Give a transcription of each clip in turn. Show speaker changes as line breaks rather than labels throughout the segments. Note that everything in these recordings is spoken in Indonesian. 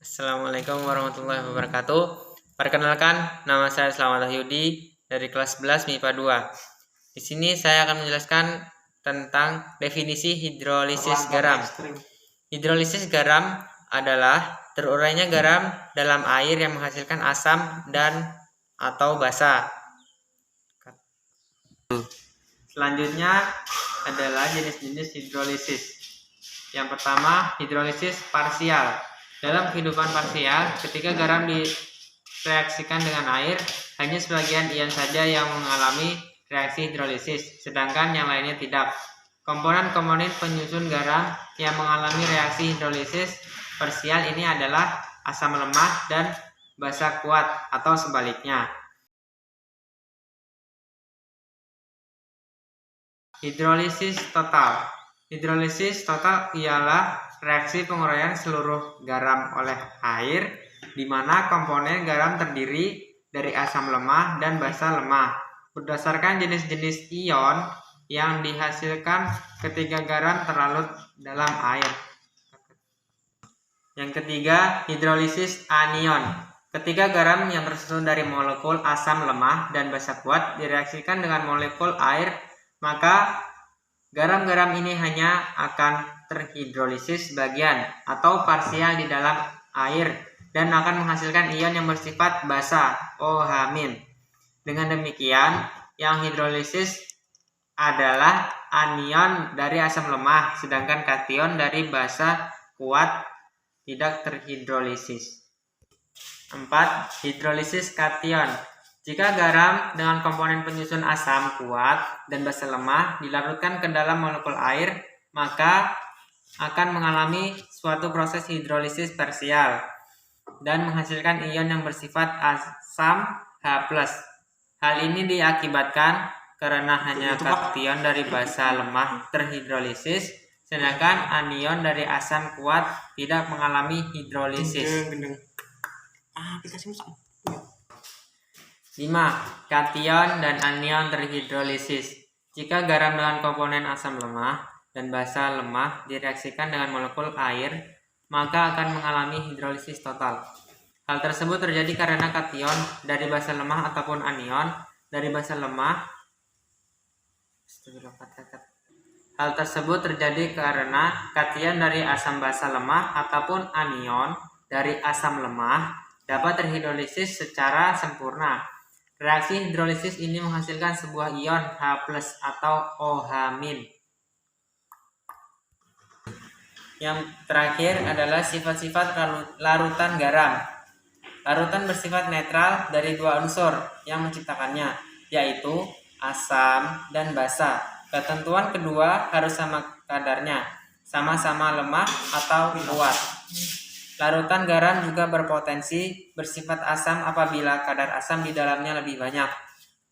Assalamualaikum warahmatullahi wabarakatuh. Perkenalkan, nama saya Slamet Wahyudi dari kelas 11 MIPA 2. Di sini saya akan menjelaskan tentang definisi hidrolisis garam. Hidrolisis garam adalah terurainya garam dalam air yang menghasilkan asam dan atau basa. Selanjutnya adalah jenis-jenis hidrolisis. Yang pertama, hidrolisis parsial. Dalam kehidupan parsial, ketika garam direaksikan dengan air, hanya sebagian ion saja yang mengalami reaksi hidrolisis, sedangkan yang lainnya tidak. Komponen-komponen penyusun garam yang mengalami reaksi hidrolisis parsial ini adalah asam lemah dan basa kuat atau sebaliknya. Hidrolisis total. Hidrolisis total ialah reaksi penguraian seluruh garam oleh air, di mana komponen garam terdiri dari asam lemah dan basa lemah, berdasarkan jenis-jenis ion yang dihasilkan ketika garam terlarut dalam air. Yang ketiga, hidrolisis anion. Ketika garam yang tersusun dari molekul asam lemah dan basa kuat direaksikan dengan molekul air, maka garam-garam ini hanya akan terhidrolisis sebagian atau parsial di dalam air dan akan menghasilkan ion yang bersifat basa OH-. Dengan demikian, yang hidrolisis adalah anion dari asam lemah, sedangkan kation dari basa kuat tidak terhidrolisis. 4. Hidrolisis kation. Jika garam dengan komponen penyusun asam kuat dan basa lemah dilarutkan ke dalam molekul air, maka akan mengalami suatu proses hidrolisis parsial dan menghasilkan ion yang bersifat asam H+. Hal ini diakibatkan karena hanya kation dari basa lemah terhidrolisis, sedangkan anion dari asam kuat tidak mengalami hidrolisis. 5. Kation dan anion terhidrolisis. Jika garam dengan komponen asam lemah dan basa lemah direaksikan dengan molekul air, maka akan mengalami hidrolisis total. Hal tersebut terjadi karena kation dari basa lemah ataupun anion dari basa lemah Hal tersebut terjadi karena kation dari asam basa lemah ataupun anion dari asam lemah dapat terhidrolisis secara sempurna. Reaksi hidrolisis ini menghasilkan sebuah ion H+ atau OH-. Yang terakhir adalah sifat-sifat larutan garam. Larutan bersifat netral dari dua unsur yang menciptakannya, yaitu asam dan basa. Ketentuan kedua harus sama kadarnya, sama-sama lemah atau kuat. Larutan garam juga berpotensi bersifat asam apabila kadar asam di dalamnya lebih banyak.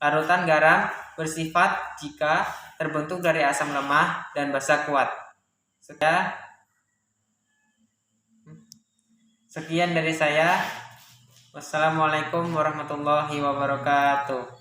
Larutan garam bersifat jika terbentuk dari asam lemah dan basa kuat. Sekian dari saya. Wassalamualaikum warahmatullahi wabarakatuh.